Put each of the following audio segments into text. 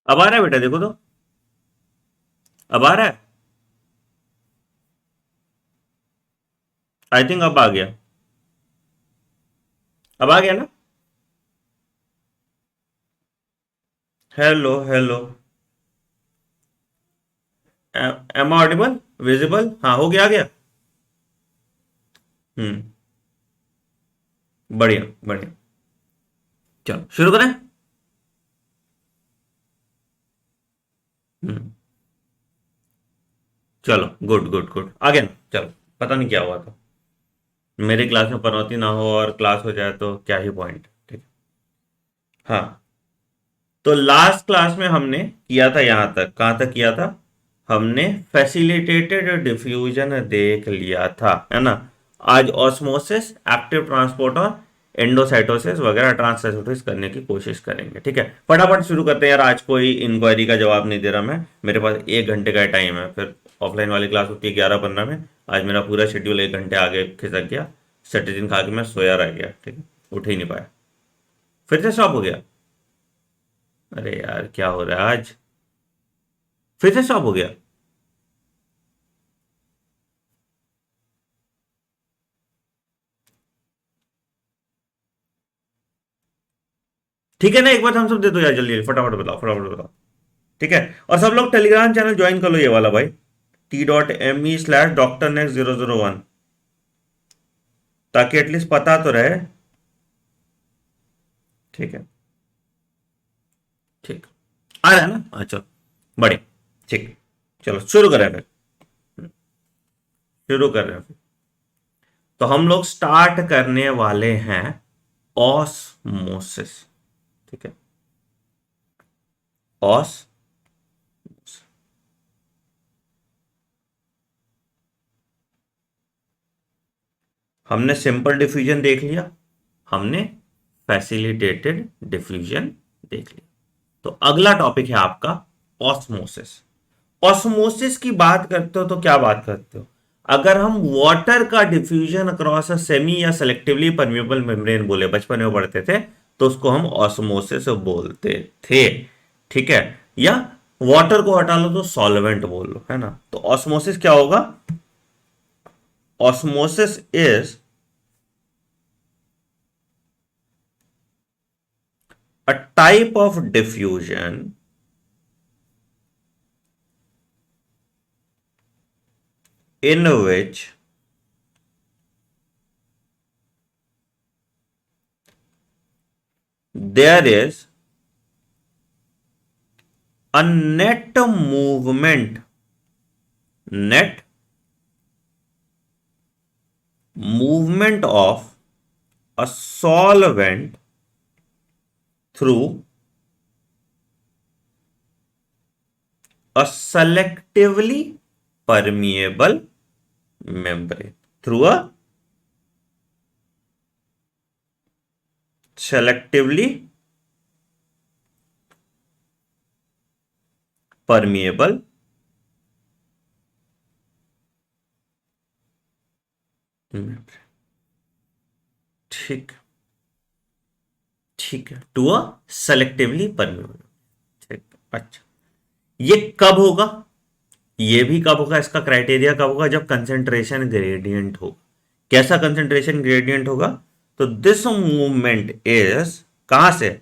अब आ रहा है बेटा, देखो तो, अब आ रहा है। आई थिंक अब आ गया। अब आ गया ना? Hello hello. Am audible? Visible? हाँ, हो गया, आ गया। हम्म। बढ़िया बढ़िया। चलो शुरू करें। हम्म। चलो, गुड गुड गुड, आ गया ना? चलो। पता नहीं क्या हुआ था, मेरी क्लास में पनौती ना हो और क्लास हो जाए तो क्या ही पॉइंट। ठीक है। हाँ, तो लास्ट क्लास में हमने किया था यहां तक, कहां तक किया था? हमने फैसिलिटेटेड डिफ्यूजन देख लिया था, है ना? आज ऑस्मोसिस, एक्टिव ट्रांसपोर्ट और एंडोसाइटोसिस वगैरह ट्रांसलेशनोसिस करने की कोशिश करेंगे। ठीक है, फटाफट शुरू करते हैं यार। आज कोई इंक्वायरी का जवाब नहीं दे रहा मैं, मेरे पास 1 घंटे का टाइम है, फिर ऑफलाइन वाली क्लास होती है 11:15 में। आज मेरा पूरा शेड्यूल 1 घंटे आगे खिसक गया। सेटिजिन खा के मैं सोया रह गया, ठीक है, उठ ही नहीं पाया। फिर से स्टॉप हो गया। अरे यार, क्या हो रहा है आज? फिर से स्टॉप हो गया। ठीक है ना, एक बार हम सब दे दो यार, जल्दी जल्दी, फटाफट बताओ, फटाफट बताओ। ठीक है। और सब लोग टेलीग्राम चैनल ज्वाइन कर लो, ये वाला भाई, t.me/drnext001, ताकि एटलीस्ट पता तो रहे। ठीक है। ठीक। आ रहा है ना? अच्छा, बढ़िया। ठीक। चलो शुरू करें फिर। शुरू कर रहे हैं फिर। तो हम लोग स्टार्ट करने वाले हैं ऑस्मोसिस। ठीक है। ऑस हमने सिंपल डिफ्यूजन देख लिया, हमने फैसिलिटेटेड डिफ्यूजन देख लिया। तो अगला टॉपिक है आपका ऑस्मोसिस। ऑस्मोसिस की बात करते हो तो क्या बात करते हो? अगर हम वाटर का डिफ्यूजन अक्रॉस अ सेमी या सेलेक्टिवली परमेबल मेम्ब्रेन बोले, बचपन में पढ़ते थे, तो उसको हम ऑस्मोसिस बोलते थे। ठीक है। या वाटर को हटा लो तो सॉल्वेंट बोल लो, है ना? तो ऑस्मोसिस क्या होगा? Osmosis is a type of diffusion in which there is a net movement of a solvent through a selectively permeable membrane, through a selectively permeable membrane। ठीक। ठीक है, टू अ सेलेक्टिवली परमेबल। ठीक। अच्छा, ये कब होगा? ये भी कब होगा, इसका क्राइटेरिया कब होगा? जब कंसेंट्रेशन ग्रेडियंट हो। कैसा कंसेंट्रेशन ग्रेडियंट होगा? तो दिस मूवमेंट इज, कहां से?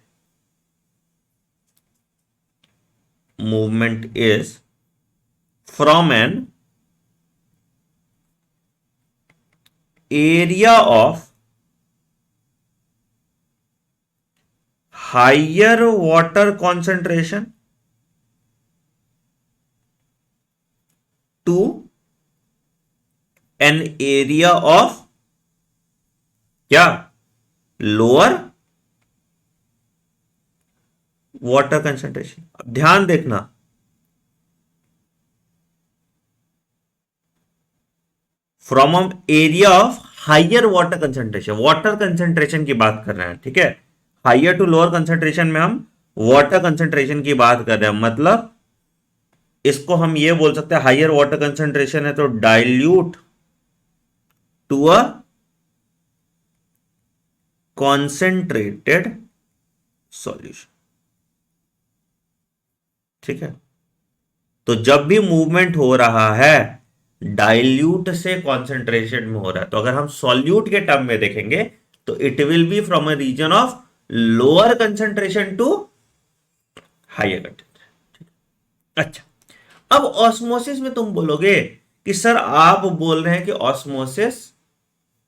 Movement is from an area of higher water concentration to an area of क्या? Lower water concentration. अब ध्यान देखना, from area of higher water concentration की बात कर रहे हैं। ठीक है। हाइयर टू लोअर कंसेंट्रेशन में हम वाटर कंसेंट्रेशन की बात कर रहे हैं, मतलब इसको हम ये बोल सकते हैं, हाइयर वाटर कंसेंट्रेशन है तो dilute to a concentrated solution. ठीक है। तो जब भी मूवमेंट हो रहा है डाइल्यूट से कॉन्सेंट्रेशन में हो रहा है, तो अगर हम सॉल्यूट के टर्म में देखेंगे तो it will be from a region of lower concentration to higher concentration. अच्छा, अब ऑस्मोसिस में तुम बोलोगे कि सर आप बोल रहे हैं कि osmosis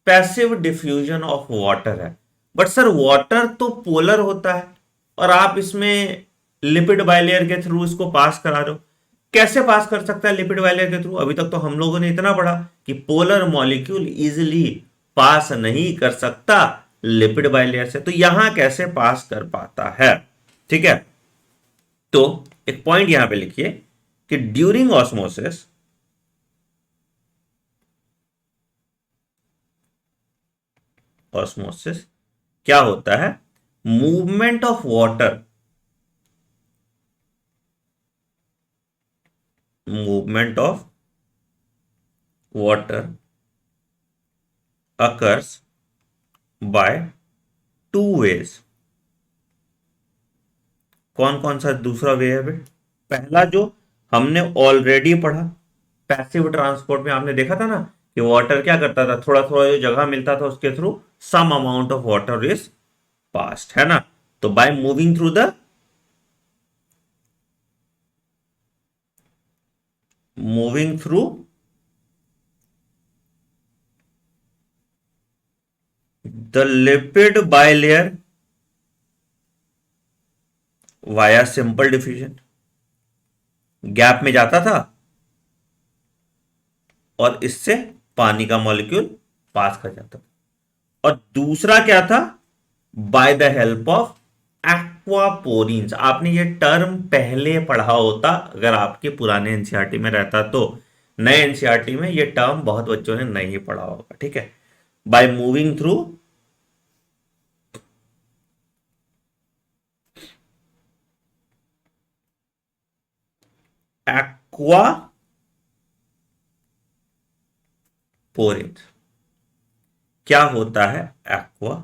passive diffusion of water है, बट सर वाटर तो पोलर होता है और आप इसमें लिपिड बाइलेयर के थ्रू इसको पास करा रहे हो। कैसे पास कर सकता है लिपिड बाइलेयर के थ्रू? अभी तक तो हम लोगों ने इतना पढ़ा कि पोलर मॉलिक्यूल इजिली पास नहीं कर सकता लिपिड बाइलेयर से, तो यहां कैसे पास कर पाता है? ठीक है, तो एक पॉइंट यहां पे लिखिए कि ड्यूरिंग ऑस्मोसिस ऑस्मोसिस क्या होता है? Movement of water, movement of water occurs by two ways। कौन कौन सा दूसरा वे है भाई? पहला जो हमने ऑलरेडी पढ़ा, पैसिव ट्रांसपोर्ट में आपने देखा था ना कि वाटर क्या करता था, थोड़ा थोड़ा जो जगह मिलता था उसके through some amount of water is passed, है ना? तो by moving through the moving through the lipid bilayer via simple diffusion, gap में जाता था और इससे पानी का मॉलिक्यूल पास कर जाता था। और दूसरा क्या था? By the help of aquaporins. आपने ये टर्म पहले पढ़ा होता अगर आपके पुराने एनसीईआरटी में रहता तो, नए एनसीईआरटी में ये टर्म बहुत बच्चों ने नहीं पढ़ा होगा, ठीक है? By moving through aquaporins. क्या होता है एक्वा?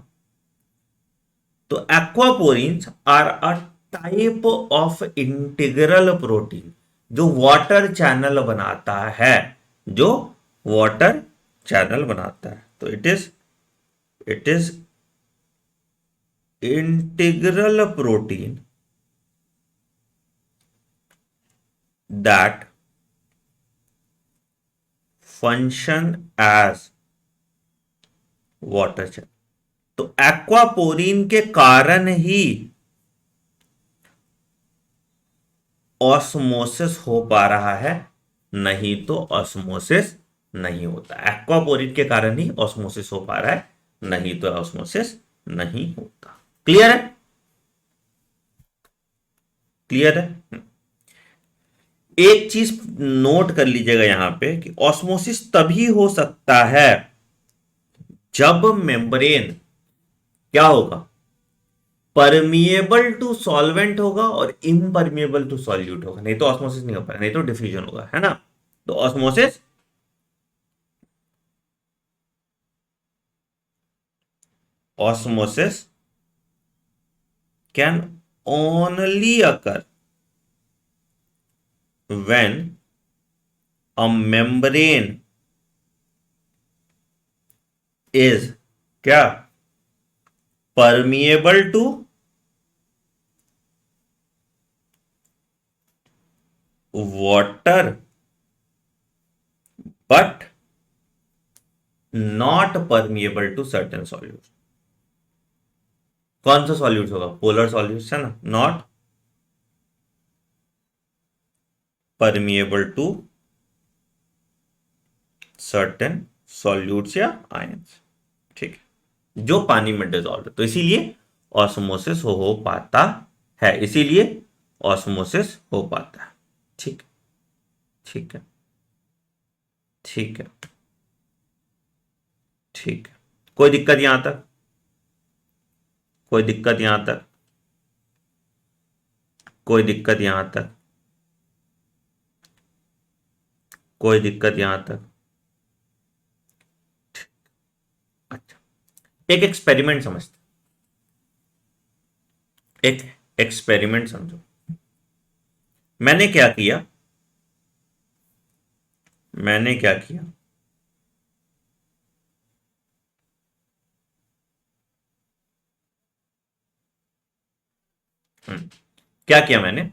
तो aquaporins are a type of integral protein जो वाटर चैनल बनाता है, जो वाटर चैनल बनाता है। तो it is integral protein that function as water channel. तो एक्वापोरिन के कारण ही ऑस्मोसिस हो पा रहा है, नहीं तो ऑस्मोसिस नहीं होता। एक्वापोरिन के कारण ही ऑस्मोसिस हो पा रहा है, नहीं तो ऑस्मोसिस नहीं होता। क्लियर है? क्लियर है? एक चीज नोट कर लीजिएगा यहां पे कि ऑस्मोसिस तभी हो सकता है जब मेम्ब्रेन क्या होगा? परमिएबल टू सॉल्वेंट होगा और इम्परमिएबल टू सॉल्यूट होगा, नहीं तो ऑस्मोसिस नहीं हो पाएगा, नहीं तो डिफ्यूजन होगा, है ना? तो osmosis can only occur when a membrane is क्या? permeable to water but not permeable to certain solutes। कौन सा सॉल्यूट होगा? पोलर सॉल्यूट है ना, not permeable to certain solutes या आयंस, ठीक है, जो पानी में डिजॉल्व है। तो इसीलिए ऑस्मोसिस हो पाता है, इसीलिए ऑस्मोसिस हो पाता है। ठीक, ठीक है, ठीक है, ठीक है। कोई दिक्कत यहां तक? कोई दिक्कत यहां तक? कोई दिक्कत यहां तक? कोई दिक्कत यहां तक? अच्छा, एक एक्सपेरिमेंट समझते, एक एक्सपेरिमेंट समझो। मैंने क्या किया, मैंने क्या किया, क्या किया मैंने,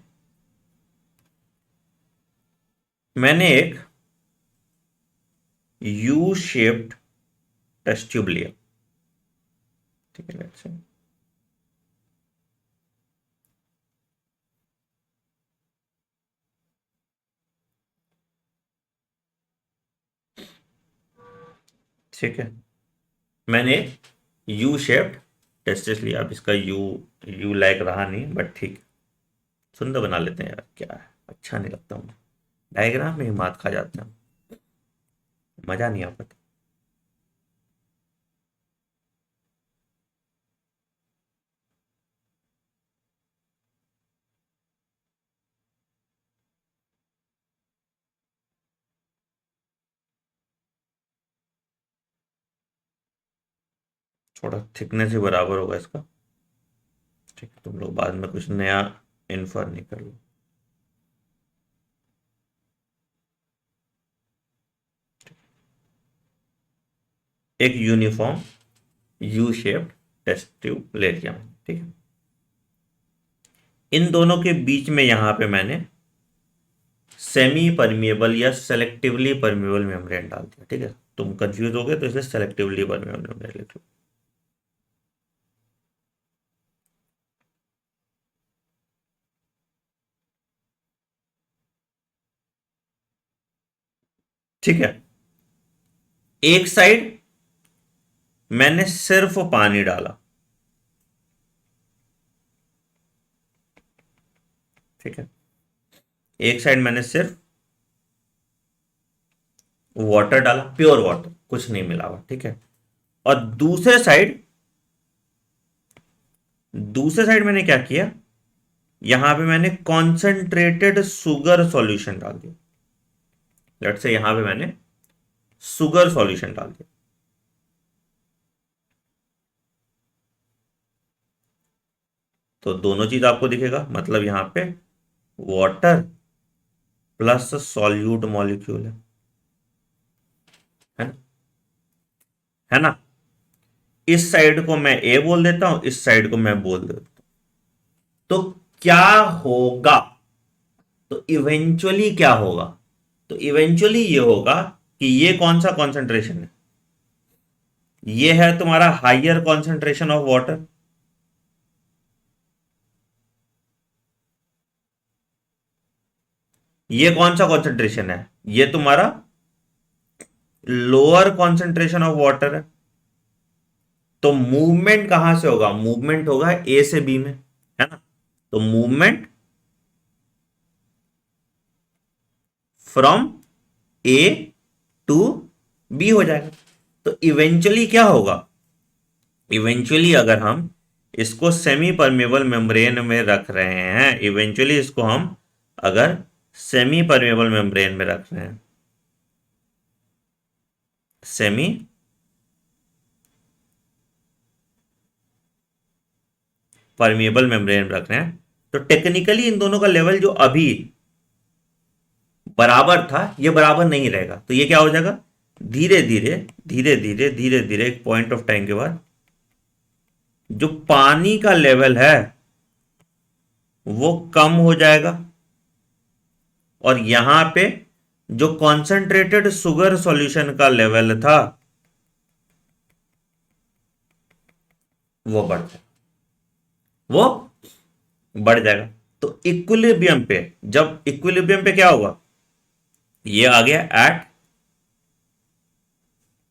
मैंने एक यू शेप्ड टेस्ट ट्यूब लिया। ठीक है, let's say, ठीक है, मैंने यू शेप्ड टेस्टिस लिया। अब इसका यू यू लाइक रहा नहीं, बट ठीक, सुंदर बना लेते हैं यार, क्या है, अच्छा नहीं लगता मुझे, डायग्राम में ही मात खा जाते हैं, मजा नहीं आता। थोड़ा थिकनेस ही बराबर होगा इसका। ठीक है, तुम लोग बाद में कुछ नया इन्फर नहीं कर लो। एक uniform U shaped test tube ले लिया मैंने, ठीक है। इन दोनों के बीच में यहां पे मैंने सेमी परमिएबल या सेलेक्टिवली परमिएबल मेम्ब्रेन डाल दिया। ठीक है, तुम कंफ्यूज हो गए तो इसलिए सेलेक्टिवली परमिएबल मेम्ब्रेन लिख लो। ठीक है, एक साइड मैंने सिर्फ पानी डाला। ठीक है, एक साइड मैंने सिर्फ वाटर डाला, प्योर वाटर, कुछ नहीं मिला हुआ। ठीक है, और दूसरे साइड मैंने क्या किया, यहां पे मैंने कॉन्सेंट्रेटेड सुगर सॉल्यूशन डाल दिया। लेट्स से यहां पे मैंने सुगर सॉल्यूशन डाल दिया। तो दोनों चीज आपको दिखेगा, मतलब यहां पे वाटर प्लस सॉल्यूट मॉलिक्यूल है ना, है ना। इस साइड को मैं ए बोल देता हूं, इस साइड को मैं बोल देता हूं। तो क्या होगा, तो इवेंचुअली क्या होगा, तो इवेंचुअली ये होगा कि ये कौन सा कॉन्सेंट्रेशन है, ये है तुम्हारा हाइयर कॉन्सेंट्रेशन ऑफ वाटर। ये कौन सा कॉन्सेंट्रेशन है, ये तुम्हारा लोअर कॉन्सेंट्रेशन ऑफ वाटर है। तो मूवमेंट कहां से होगा, मूवमेंट होगा ए से बी में, है ना। तो movement from A to B हो जाएगा। तो इवेंचुअली क्या होगा, इवेंचुअली अगर हम इसको सेमी परमेबल मेम्ब्रेन में रख रहे हैं, इवेंचुअली इसको हम अगर सेमी परमेबल मेम्ब्रेन में रख रहे हैं, सेमी परमेबल मेम्ब्रेन रख रहे हैं, तो टेक्निकली इन दोनों का लेवल जो अभी बराबर था, ये बराबर नहीं रहेगा। तो ये क्या हो जाएगा, धीरे धीरे धीरे धीरे धीरे धीरे एक पॉइंट ऑफ टाइम के बाद जो पानी का लेवल है वो कम हो जाएगा, और यहां पे जो कॉन्सेंट्रेटेड शुगर सॉल्यूशन का लेवल था वो बढ़ जाएगा, वो बढ़ जाएगा। तो इक्विलिब्रियम पे, जब इक्विलिब्रियम पे क्या होगा, ये आ गया एट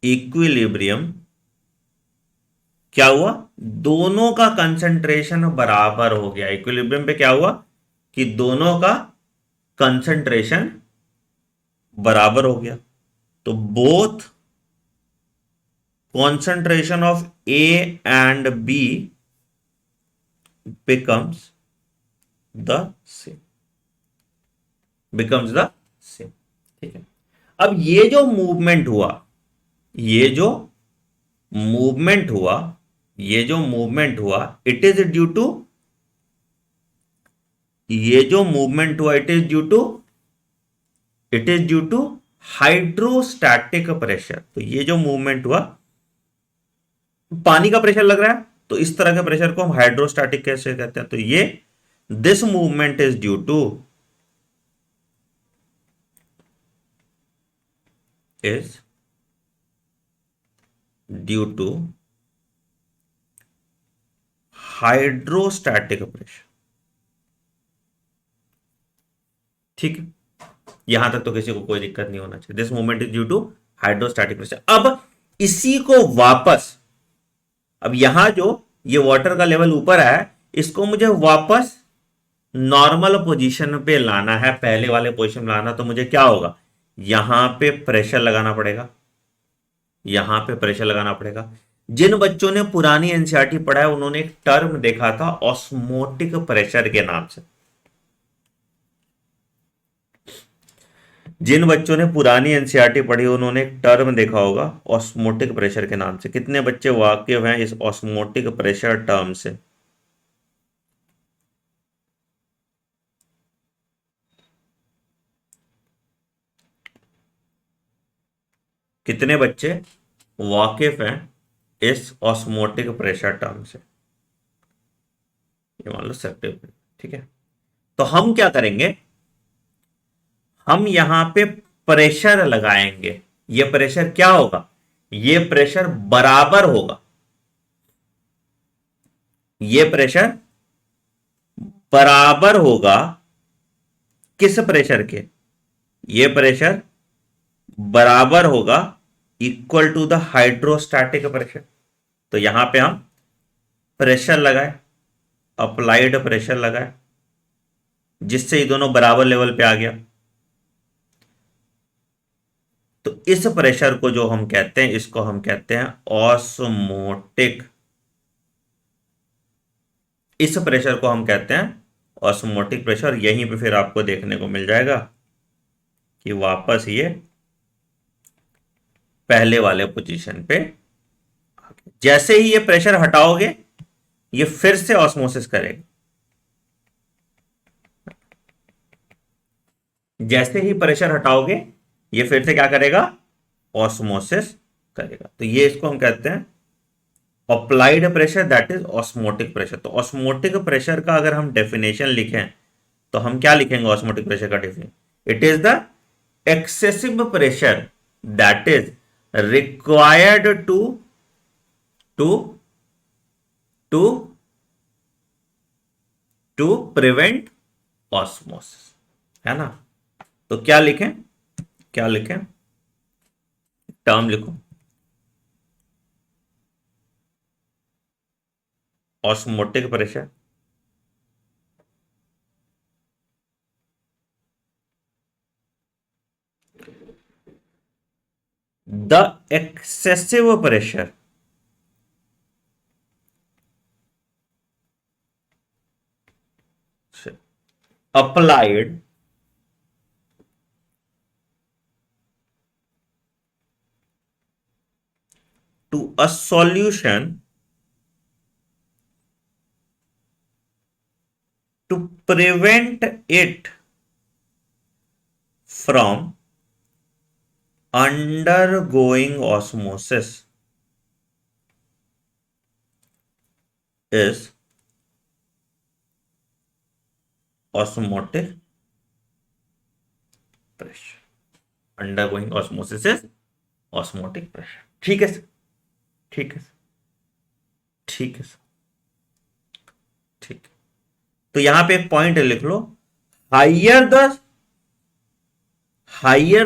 इक्विलिब्रियम, क्या हुआ, दोनों का कंसंट्रेशन बराबर हो गया। इक्विलिब्रियम पे क्या हुआ कि दोनों का कंसंट्रेशन बराबर हो गया। तो both concentration of A and B becomes the same, becomes the same। ठीक है, अब ये जो मूवमेंट हुआ, ये जो मूवमेंट हुआ, ये जो मूवमेंट हुआ, इट इज ड्यू टू ये जो मूवमेंट हुआ it is due to hydrostatic pressure. तो ये जो मूवमेंट हुआ, पानी का प्रेशर लग रहा है, तो इस तरह के प्रेशर को हम हाइड्रोस्टैटिक कैसे कहते हैं? तो ये this movement is due to hydrostatic pressure. ठीक है, यहां तक तो किसी को कोई दिक्कत नहीं होना चाहिए। This movement is due to hydrostatic pressure. अब इसी को वापस, अब यहां जो ये वाटर का लेवल ऊपर है, इसको मुझे वापस नॉर्मल पोजीशन पे लाना है, पहले वाले पोजीशन में लाना। तो मुझे क्या होगा, यहां पे प्रेशर लगाना पड़ेगा, यहां पे प्रेशर लगाना पड़ेगा। जिन बच्चों ने पुरानी एनसीईआरटी पढ़ा है, उन्होंने एक टर्म देखा था ऑस्मोटिक प्रेशर के नाम से। जिन बच्चों ने पुरानी एनसीईआरटी पढ़ी, उन्होंने एक टर्म देखा होगा ऑस्मोटिक प्रेशर के नाम से। कितने बच्चे वाकिफ हैं इस ऑस्मोटिक प्रेशर टर्म से? कितने बच्चे वाकिफ हैं इस ऑस्मोटिक प्रेशर टर्म से? ये मान लो सेप्टिव। ठीक है, तो हम क्या करेंगे, हम यहां पे प्रेशर लगाएंगे। ये प्रेशर क्या होगा, ये प्रेशर बराबर होगा, ये प्रेशर बराबर होगा किस प्रेशर के, ये प्रेशर बराबर होगा equal to the hydrostatic pressure. तो यहां पे हम प्रेशर लगाए, अप्लाइड प्रेशर लगाए, जिससे ये दोनों बराबर लेवल पे आ गया। तो इस प्रेशर को जो हम कहते हैं, इसको हम कहते हैं ऑस्मोटिक, इस प्रेशर को हम कहते हैं ऑस्मोटिक प्रेशर। यहीं पे फिर आपको देखने को मिल जाएगा कि वापस ये पहले वाले पोजीशन पे, जैसे ही ये प्रेशर हटाओगे, ये फिर से ऑस्मोसिस करेगा। जैसे ही प्रेशर हटाओगे, ये फिर से क्या करेगा, ऑस्मोसिस करेगा। तो ये इसको हम कहते हैं applied pressure, that is osmotic pressure. तो ऑस्मोटिक प्रेशर का अगर हम डेफिनेशन लिखें, तो हम क्या लिखेंगे ऑस्मोटिक प्रेशर का definition? It is the excessive pressure that is required to to to prevent osmosis, है ना? तो क्या लिखें, क्या लिखें, टर्म लिखो, osmotic pressure the excessive pressure applied to a solution to prevent it from undergoing osmosis is osmotic pressure. Undergoing osmosis is osmotic pressure. ठीक है सर, ठीक है, ठीक है सर, ठीक। तो यहां पे एक पॉइंट लिख लो, हाइयर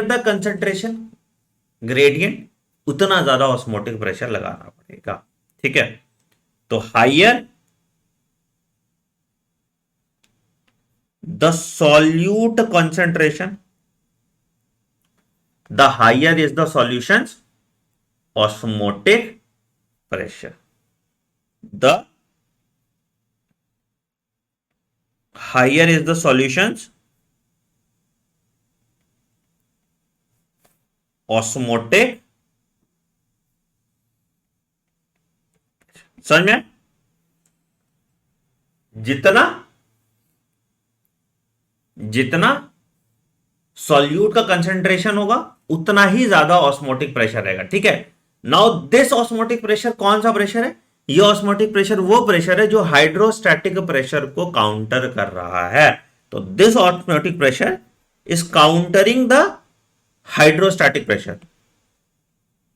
द कंसेंट्रेशन ग्रेडियंट, उतना ज्यादा ऑस्मोटिक प्रेशर लगाना पड़ेगा। ठीक है, तो higher the solute concentration, the higher is the solution's osmotic pressure. The higher is the solution's osmotic, समझ में? जितना जितना सॉल्यूट का कंसेंट्रेशन होगा उतना ही ज्यादा ऑस्मोटिक प्रेशर रहेगा, ठीक है। नाउ दिस ऑस्मोटिक प्रेशर कौन सा प्रेशर है? ये ऑस्मोटिक प्रेशर वो प्रेशर है जो हाइड्रोस्टैटिक प्रेशर को काउंटर कर रहा है। तो this osmotic pressure is countering the hydrostatic pressure,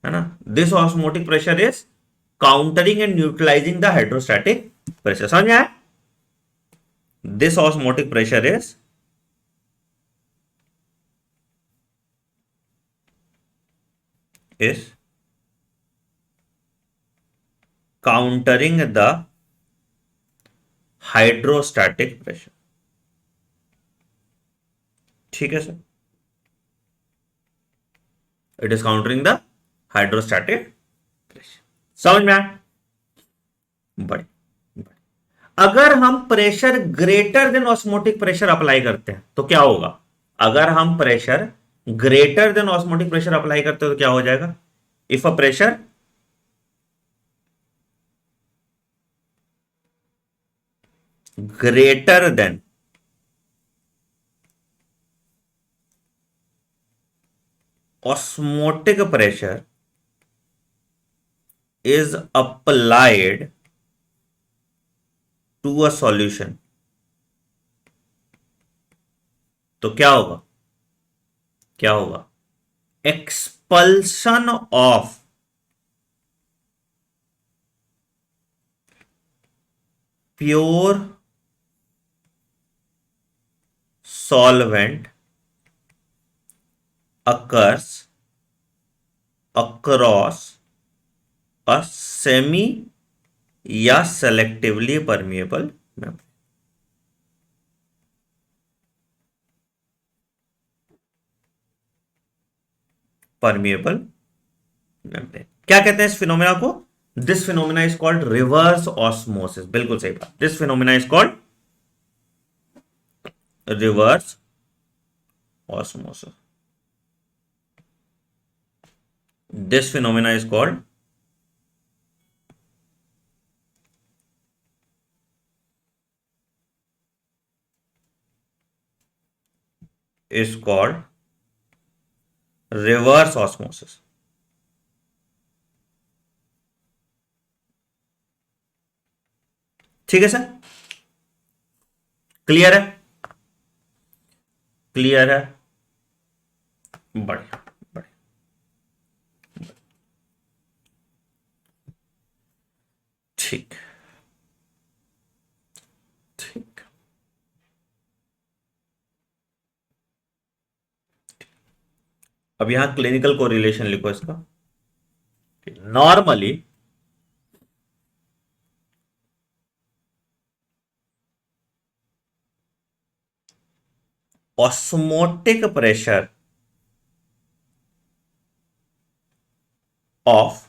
है ना। This osmotic pressure is countering and neutralising the hydrostatic pressure. समझ में आया? This osmotic pressure is countering the hydrostatic pressure, ठीक है sir. It is countering the hydrostatic pressure. समझ में आया? बड़े अगर हम pressure greater than osmotic pressure apply करते हैं तो क्या होगा? अगर हम pressure greater than osmotic pressure apply करते हैं तो क्या हो जाएगा? If a pressure greater than osmotic pressure is applied to a solution, तो क्या होगा? क्या होगा? Expulsion of pure solvent occurs across a semi या selectively permeable membrane। permeable membrane क्या कहते हैं इस फिनोमेना को? This phenomena is called reverse osmosis. बिल्कुल सही बात। This phenomena is called reverse osmosis. This phenomena is called reverse osmosis। ठीक है सर, क्लियर है? क्लियर है, बढ़िया बढ़िया। ठीक ठीक। अब यहां क्लिनिकल कोरिलेशन लिखो इसका। Normally osmotic pressure of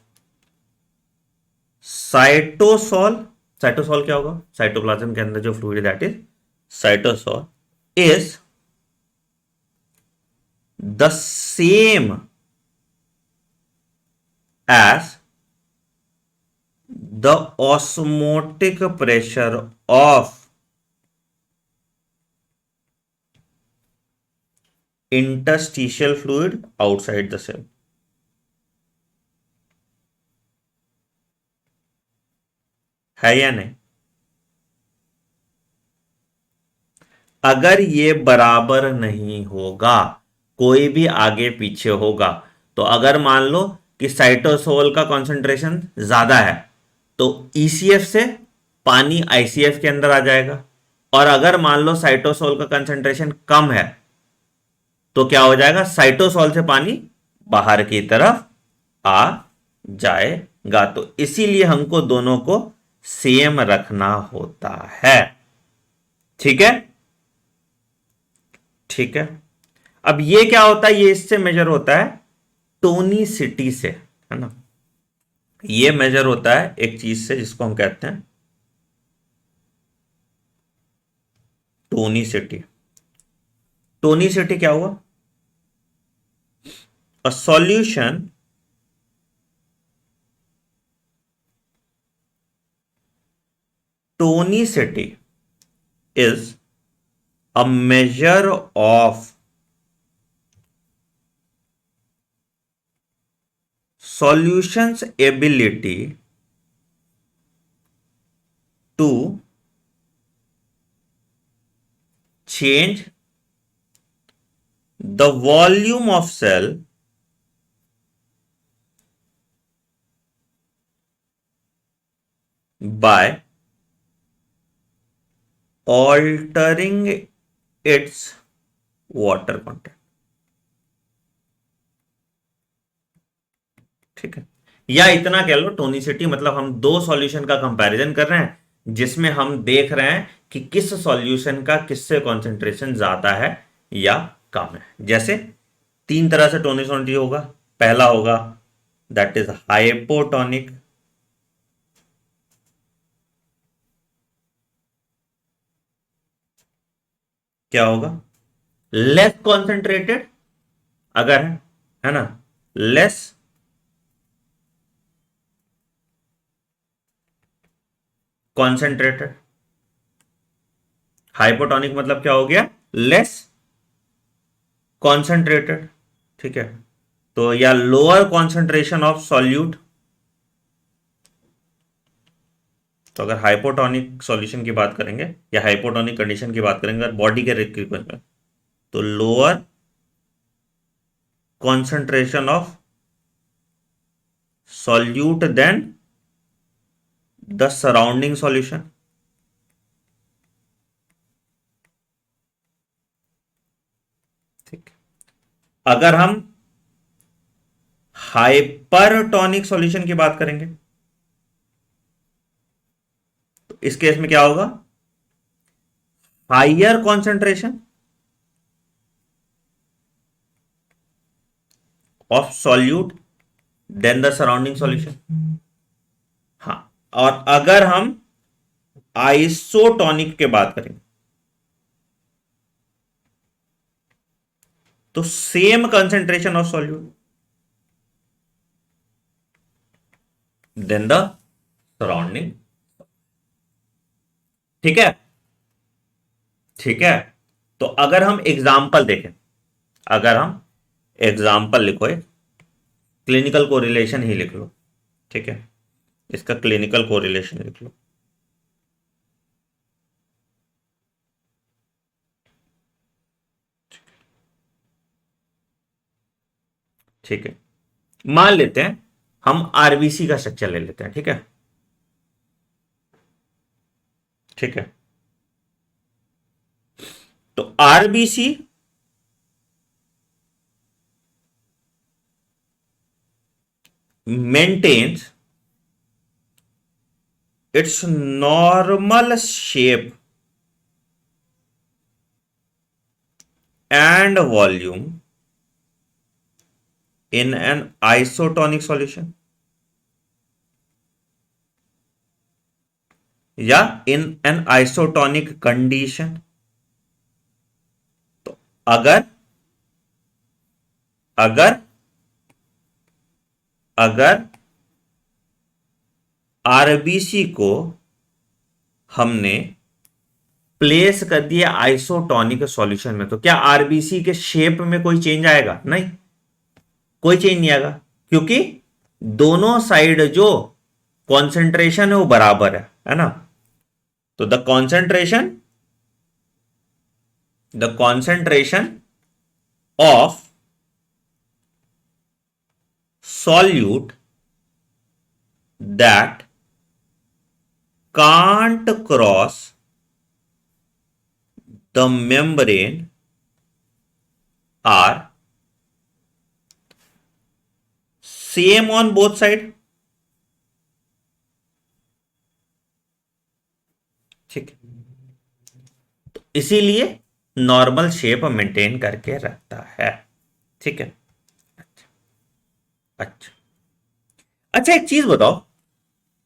cytosol, cytosol क्या होगा? साइटोप्लाज्म के अंदर जो fluid that is cytosol is the same as the osmotic pressure of interstitial fluid outside the cell. है या नहीं? अगर ये बराबर नहीं होगा, कोई भी आगे पीछे होगा, तो अगर मान लो कि साइटोसोल का कंसंट्रेशन ज्यादा है तो ईसीएफ से पानी आईसीएफ के अंदर आ जाएगा, और अगर मान लो साइटोसोल का कंसंट्रेशन कम है तो क्या हो जाएगा? साइटोसोल से पानी बाहर की तरफ आ जाएगा। तो इसीलिए हमको दोनों को सेम रखना होता है, ठीक है। ठीक है, अब ये क्या होता है? ये इससे मेजर होता है टोनिसिटी से, है ना। ये मेजर होता है एक चीज से जिसको हम कहते हैं टोनिसिटी। टोनिसिटी क्या हुआ? A solution tonicity is a measure of solution's ability to change the volume of cell by altering its water content. ठीक है, या इतना कह लो टोनिसिटी, मतलब हम दो सॉल्यूशन का कंपैरिजन कर रहे हैं जिसमें हम देख रहे हैं कि किस सॉल्यूशन का किससे कॉन्सेंट्रेशन ज्यादा है या कम है। जैसे तीन तरह से टोनिसिटी होगा। पहला होगा दैट इज हाइपोटोनिक, क्या होगा, लेस कॉन्सेंट्रेटेड अगर है ना, लेस कॉन्सेंट्रेटेड। हाइपोटोनिक मतलब क्या हो गया, लेस कॉन्सेंट्रेटेड। ठीक है, तो या लोअर कॉन्सेंट्रेशन ऑफ सॉल्यूट। तो अगर हाइपोटोनिक सॉल्यूशन की बात करेंगे या हाइपोटोनिक कंडीशन की बात करेंगे बॉडी के रिक्वायरमेंट में, तो lower concentration of solute than the surrounding solution. ठीक, अगर हम हाइपरटोनिक सॉल्यूशन की बात करेंगे तो इस केस में क्या होगा, higher concentration of solute than the surrounding solution. हाँ, और अगर हम आइसोटोनिक की बात करेंगे तो same concentration of solute than the surrounding. ठीक है, ठीक है। तो अगर हम एग्जाम्पल देखें, अगर हम एग्जाम्पल लिखो, एक क्लिनिकल कोरिलेशन ही लिख लो। ठीक है, इसका क्लिनिकल कोरिलेशन लिख लो। ठीक है, मान लेते हैं हम आरबीसी का स्ट्रक्चर ले लेते हैं। ठीक है, ठीक है, तो RBC maintains its normal shape and volume in an isotonic solution या in an isotonic condition। तो अगर अगर अगर आरबीसी को हमने प्लेस कर दिया आइसोटोनिक सॉल्यूशन में, तो क्या आरबीसी के शेप में कोई चेंज आएगा? नहीं, कोई चेंज नहीं आएगा, क्योंकि दोनों साइड जो कॉन्सेंट्रेशन है वो बराबर है ना। तो the concentration of solute that can't cross the membrane are same on both side। ठीक, तो इसीलिए नॉर्मल शेप मेंटेन करके रखता है। ठीक है, अच्छा अच्छा, एक चीज बताओ,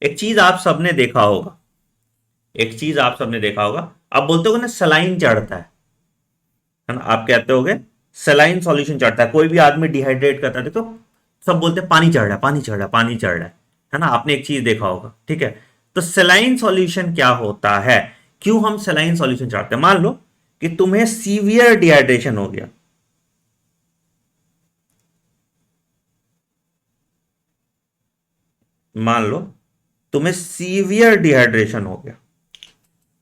एक चीज आप सबने देखा होगा, एक चीज आप सबने देखा होगा, आप बोलते हो ना सलाइन चढ़ता है ना, आप कहते होगे सलाइन सॉल्यूशन चढ़ता है। कोई भी आदमी डिहाइड्रेट करता है तो सब बोलते हैं पानी चढ़ रहा है, पानी चढ़ रहा है, पानी चढ़ रहा है ना। आपने एक चीज देखा होगा। ठीक है, तो सलाइन सॉल्यूशन क्या होता है, क्यों हम सलाइन सॉल्यूशन चढ़ते हैं? मान लो कि तुम्हें सीवियर डिहाइड्रेशन हो गया, मान लो तुम्हें सीवियर डिहाइड्रेशन हो गया,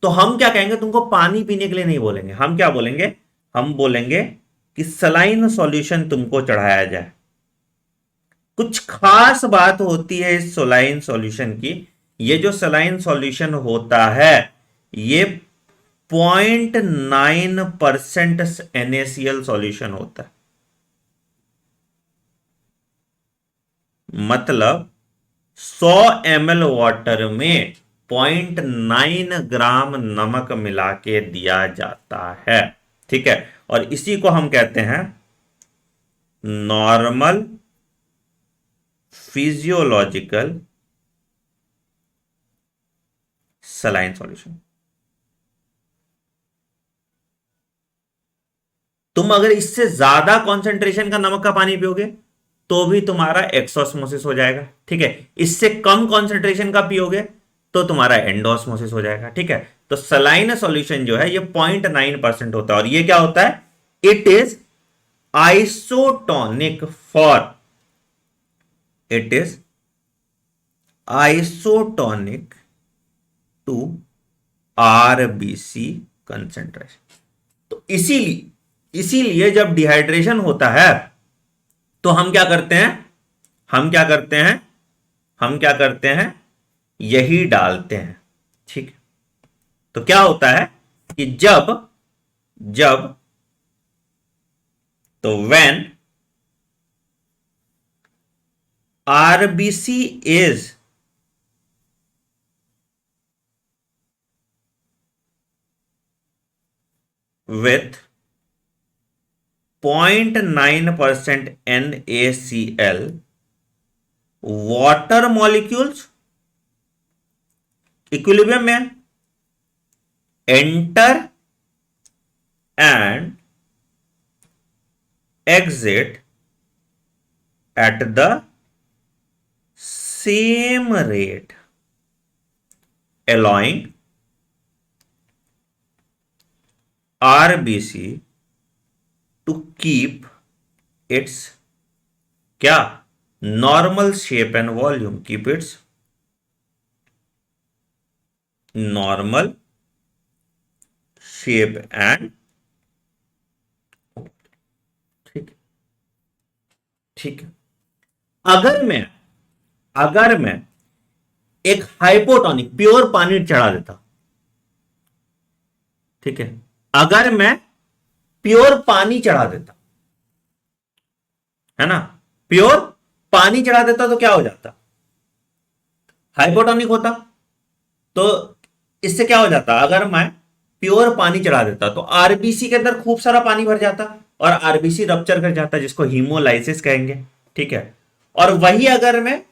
तो हम क्या कहेंगे, तुमको पानी पीने के लिए नहीं बोलेंगे, हम क्या बोलेंगे, हम बोलेंगे कि सलाइन सॉल्यूशन तुमको चढ़ाया जाए। कुछ खास बात होती है इस सलाइन सॉल्यूशन की, ये जो सलाइन सॉल्यूशन होता है ये 0.9% NaCl सॉल्यूशन होता है। मतलब 100 ml वाटर में 0.9 ग्राम नमक मिला के दिया जाता है। ठीक है, और इसी को हम कहते हैं नॉर्मल फिजियोलॉजिकल सलाइन सॉल्यूशन। तुम अगर इससे ज्यादा कॉन्सेंट्रेशन का नमक का पानी पियोगे तो भी तुम्हारा एक्सोस्मोसिस हो जाएगा। ठीक है, इससे कम कॉन्सेंट्रेशन का पियोगे तो तुम्हारा एंडोस्मोसिस हो जाएगा। ठीक है, तो सलाइन सॉल्यूशन जो है ये 0.9% होता है, और ये क्या होता है, it is isotonic for, it is isotonic to RBC concentration. तो इसीलिए इसीलिए जब डिहाइड्रेशन होता है तो हम क्या करते हैं, हम क्या करते हैं, हम क्या करते हैं, यही डालते हैं। ठीक है, तो क्या होता है कि जब जब तो when RBC is with 0.9% NaCl, water molecules equilibrium में enter and exit at the same rate, allowing RBC to keep its क्या, normal shape and volume, keep its normal shape and, ठीक, ठीक है। अगर मैं एक हाइपोटोनिक प्योर पानी चढ़ा देता, ठीक है, अगर मैं प्योर पानी चढ़ा देता, है ना, प्योर पानी चढ़ा देता तो क्या हो जाता, हाइपोटोनिक होता। तो इससे क्या हो जाता, अगर मैं प्योर पानी चढ़ा देता तो आरबीसी के अंदर खूब सारा पानी भर जाता और आरबीसी रप्चर कर जाता, जिसको हीमोलाइसिस कहेंगे। ठीक है, और वही अगर मैं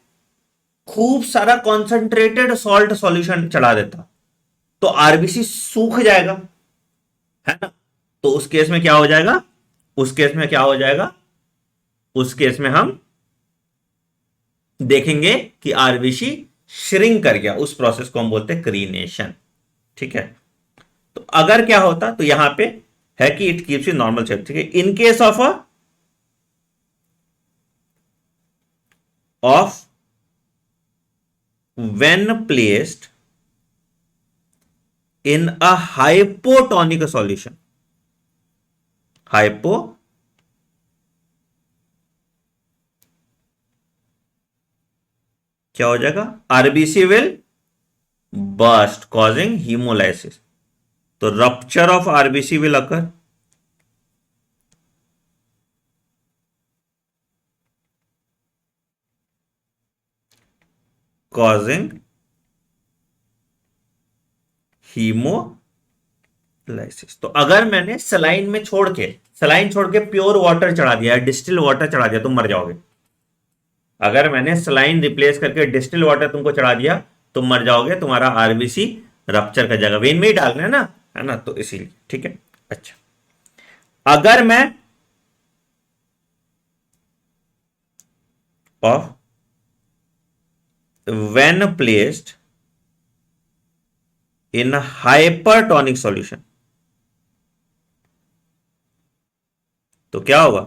खूब सारा कॉन्सेंट्रेटेड सॉल्ट सॉल्यूशन चढ़ा देता तो आरबीसी सूख जाएगा, है ना। तो उस केस में क्या हो जाएगा, उस केस में क्या हो जाएगा, उस केस में हम देखेंगे कि आरबीसी श्रिंक कर गया, उस प्रोसेस को हम बोलते हैं क्रीनेशन। ठीक है, तो अगर क्या होता तो यहां पे है कि it keeps in normal shape. ठीक है, in case of when placed in a hypotonic solution, hypo क्या हो जाएगा, RBC will burst causing haemolysis, तो rupture of RBC will occur, causing haemolysis. तो अगर मैंने सलाइन छोड़ के प्योर वाटर चढ़ा दिया, डिस्टिल वाटर चढ़ा दिया, तुम मर जाओगे। अगर मैंने सलाइन रिप्लेस करके डिस्टिल वाटर तुमको चढ़ा दिया तुम मर जाओगे, तुम्हारा आरबीसी रप्चर कर जाएगा, वेन में ही डालना है ना, तो इसीलिए। ठीक है, अच्छा, अगर मैं of when placed in hypertonic solution, तो क्या होगा,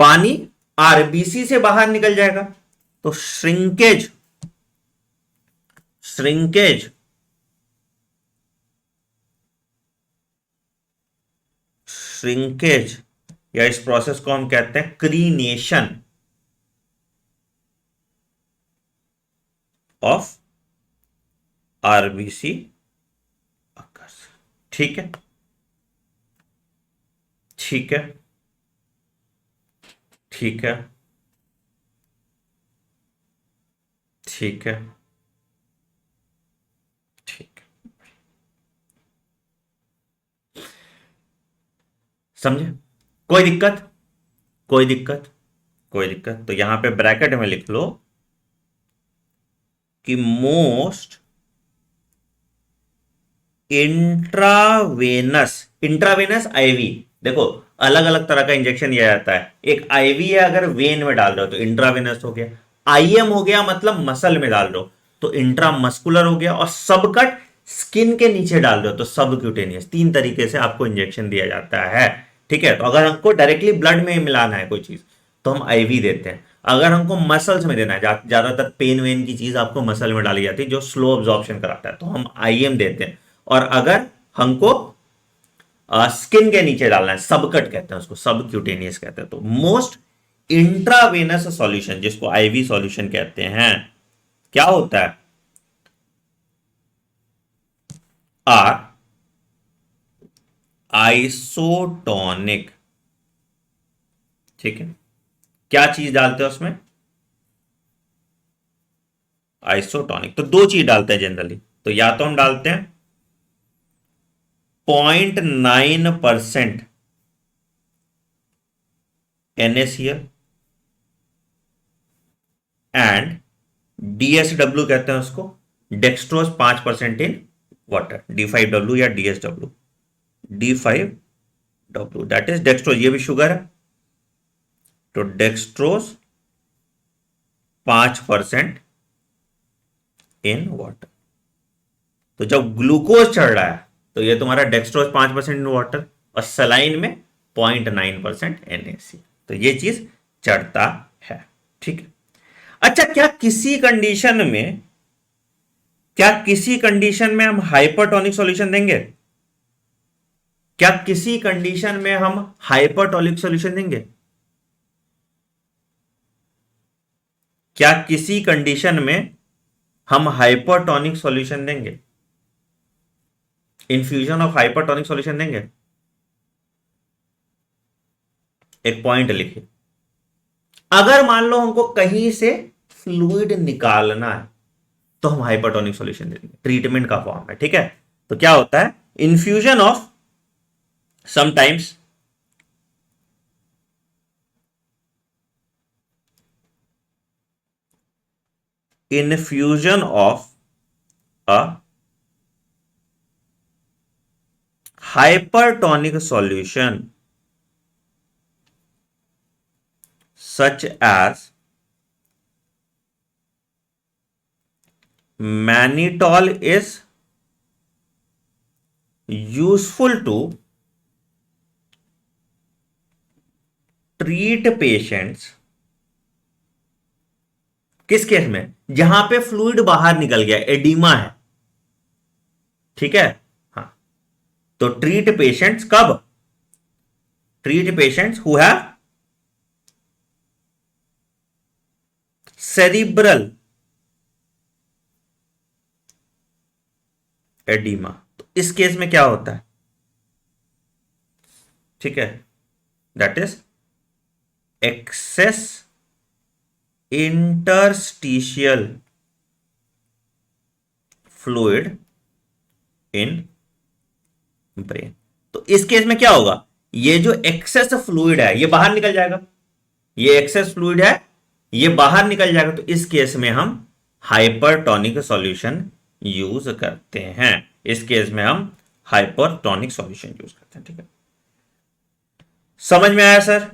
पानी आरबीसी से बाहर निकल जाएगा, तो श्रिंकेज श्रिंकेज श्रिंकेज या इस प्रोसेस को हम कहते हैं क्रीनेशन ऑफ आरबीसी। ठीक है, ठीक है, ठीक है, ठीक है, ठीक है, समझे? कोई दिक्कत, कोई दिक्कत, कोई दिक्कत? तो यहां पे ब्रैकेट में लिख लो कि मोस्ट इंट्रावेनस, इंट्रावेनस आईवी, देखो अलग अलग तरह का इंजेक्शन दिया जाता है। एक आईवी है अगर वेन में डाल रहे हो तो इंट्रावेनस हो गया, आईएम हो गया मतलब मसल में डाल रहे हो तो इंट्रामस्कुलर हो गया, और सबकट स्किन के नीचे डाल रहे हो तो सबक्यूटेनियस। तीन तरीके से आपको इंजेक्शन दिया जाता है। ठीक है, तो अगर हमको डायरेक्टली ब्लड में मिलाना है कोई चीज तो हम आईवी देते हैं। अगर हमको मसल्स में देना है, ज्यादातर पेन वेन की चीज आपको मसल में डाली जाती है जो स्लो ऑब्जॉर्प्शन कराता है, तो हम आईएम देते हैं। और अगर हमको स्किन के नीचे डालना है, सबकट कहते हैं उसको, सबक्यूटेनियस कहते हैं, तो मोस्ट इंट्रावेनस सॉल्यूशन जिसको आईवी सॉल्यूशन कहते हैं क्या होता है, आर आइसोटोनिक। ठीक है, क्या चीज डालते हैं उसमें, आइसोटोनिक। तो दो चीज डालते हैं जनरली, तो या तो हम डालते हैं 0.9% NaCl एंड DSW कहते हैं उसको, डेक्सट्रोज 5% इन वाटर, D5W या DSW, D5W that is dextrose, ये भी शुगर है, तो डेक्सट्रोज 5% इन वाटर। तो जब ग्लूकोज चढ़ रहा है तो ये तुम्हारा डेक्सट्रोज 5% इन वाटर, और सलाइन में 0.9% NaCl, तो ये चीज चढ़ता है। ठीक है, अच्छा क्या किसी कंडीशन में हम हाइपरटोनिक सॉल्यूशन देंगे? क्या किसी कंडीशन में हम हाइपरटोनिक सॉल्यूशन देंगे? क्या किसी कंडीशन में हम हाइपरटोनिक सॉल्यूशन देंगे, इन्फ्यूजन ऑफ हाइपरटोनिक सॉल्यूशन देंगे? एक पॉइंट लिखिए, अगर मान लो हमको कहीं से फ्लूइड निकालना है तो हम हाइपरटोनिक सॉल्यूशन दे देंगे, ट्रीटमेंट का फॉर्म है। ठीक है, तो क्या होता है, infusion of sometimes infusion of a hypertonic solution such as mannitol is useful to treat patients, किस केस में, जहां पे फ्लूइड बाहर निकल गया, एडिमा है। ठीक है, हाँ, तो ट्रीट पेशेंट्स कब, treat patients who have cerebral oedema, तो इस केस में क्या होता है? ठीक है, that is excess interstitial fluid in brain. तो इस केस में क्या होगा, ये जो एक्सेस फ्लूइड है ये बाहर निकल जाएगा, ये एक्सेस फ्लूइड है ये बाहर निकल जाएगा, तो इस केस में हम हाइपरटोनिक सॉल्यूशन यूज करते हैं, इस केस में हम हाइपरटोनिक सॉल्यूशन यूज करते हैं। ठीक है, समझ में आया सर?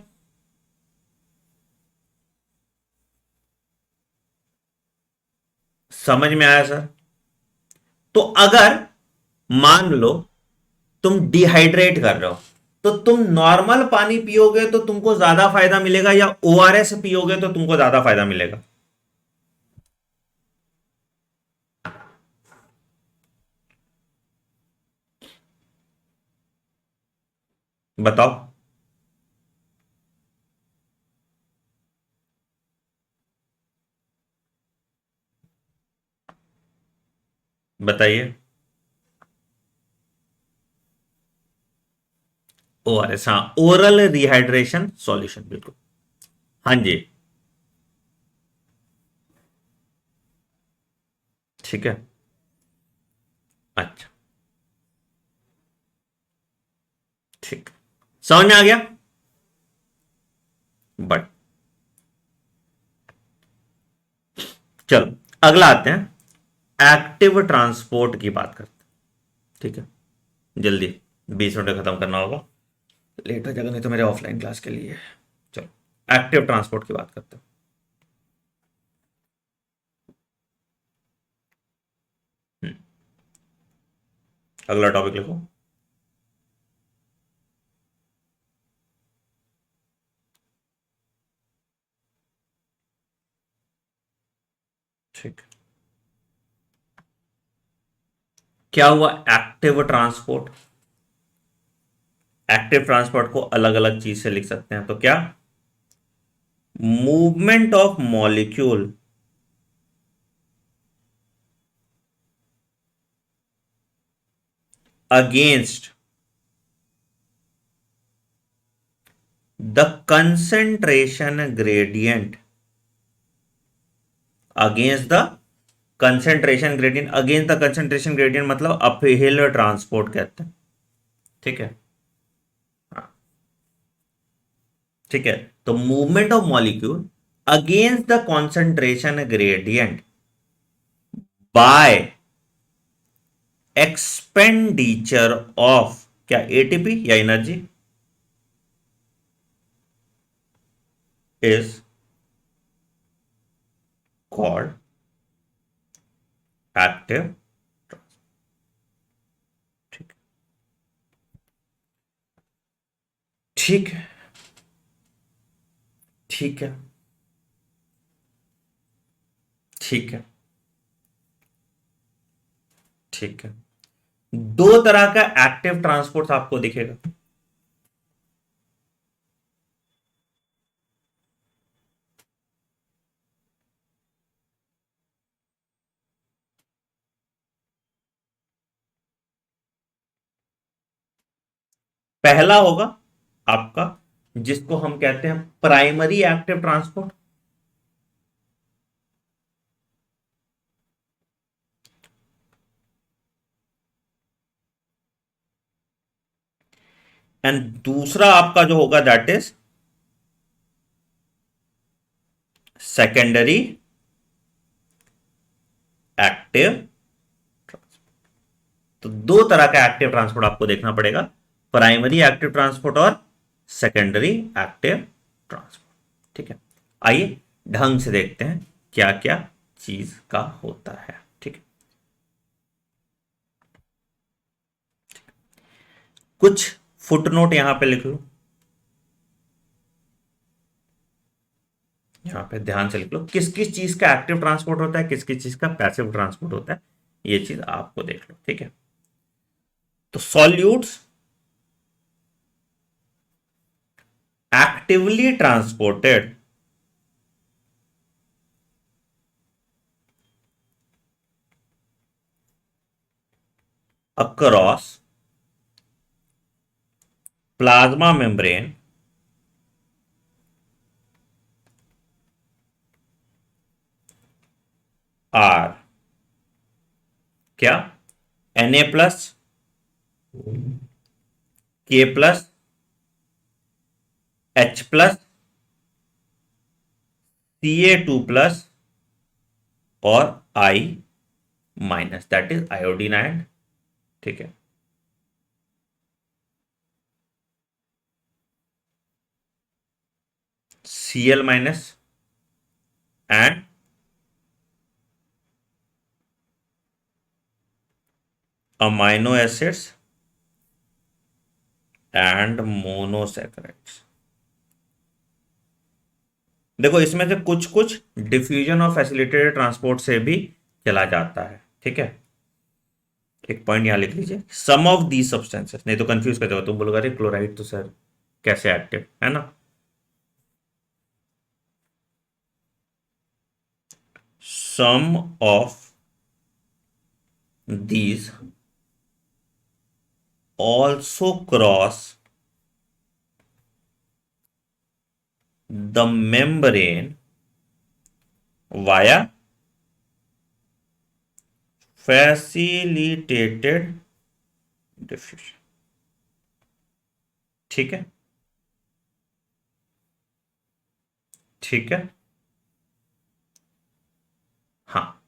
समझ में आया सर? तो अगर मान लो तुम डिहाइड्रेट कर रहे हो, तो तुम नॉर्मल पानी पियोगे तो तुमको ज्यादा फायदा मिलेगा, या ओआरएस पियोगे तो तुमको ज्यादा फायदा मिलेगा? बताओ। बताइए। ओआरएस, हाँ, ओरल रिहाइड्रेशन सॉल्यूशन, बिल्कुल। हाँ जी। ठीक है। अच्छा। ठीक। समझ में आ गया। बट चलो, अगला आते हैं, एक्टिव ट्रांसपोर्ट की बात करते हैं। ठीक है, जल्दी, 20 मिनट में खत्म करना होगा, लेट हो जाएगा नहीं तो मेरे ऑफलाइन क्लास के लिए। चलो, एक्टिव ट्रांसपोर्ट की बात करते हैं। हम्म, अगला टॉपिक लिखो। ठीक। क्या हुआ एक्टिव ट्रांसपोर्ट? एक्टिव ट्रांसपोर्ट को अलग अलग चीज से लिख सकते हैं, तो क्या? Movement of molecule against the concentration gradient, against the concentration gradient, against the concentration gradient मतलब अपहिल ट्रांसपोर्ट कहते हैं। ठीक है। हाँ, ठीक है। तो movement of molecule against the concentration gradient bye expenditure of क्या, एटीपी या एनर्जी, इज कॉल्ड एक्टिव। ठीक। ठीक है। ठीक है। ठीक है। ठीक है। दो तरह का एक्टिव ट्रांसपोर्ट आपको दिखेगा। पहला होगा आपका, जिसको हम कहते हैं प्राइमरी एक्टिव ट्रांसपोर्ट, एंड दूसरा आपका जो होगा दैट इज सेकेंडरी एक्टिव। तो दो तरह का एक्टिव ट्रांसपोर्ट आपको देखना पड़ेगा, प्राइमरी एक्टिव ट्रांसपोर्ट और सेकेंडरी एक्टिव ट्रांसपोर्ट। ठीक है। आइए ढंग से देखते हैं क्या क्या चीज का होता है। ठीक है। कुछ फुटनोट यहां पे लिख लो, यहां पे ध्यान से लिख लो किस किस चीज का एक्टिव ट्रांसपोर्ट होता है, किस किस चीज का पैसिव ट्रांसपोर्ट होता है, ये चीज आपको देख लो। ठीक है। तो solutes actively transported across plasma membrane are क्या, Na+, K+, H+, Ca2+, और I-, that is iodine ion. ठीक है। Cl- and amino acids and monosaccharides. देखो इसमें से कुछ कुछ डिफ्यूजन और फैसिलिटेटेड ट्रांसपोर्ट से भी चला जाता है, ठीक है। एक पॉइंट यहां लिख लीजिए, सम ऑफ दी सब्सटेंसेस, नहीं तो कंफ्यूज कर जाओ, तुम बोलोगे अरे क्लोराइड तो सर कैसे एक्टिव है ना। Some of these also cross the membrane via facilitated diffusion, ठीक है। ठीक है, हाँ,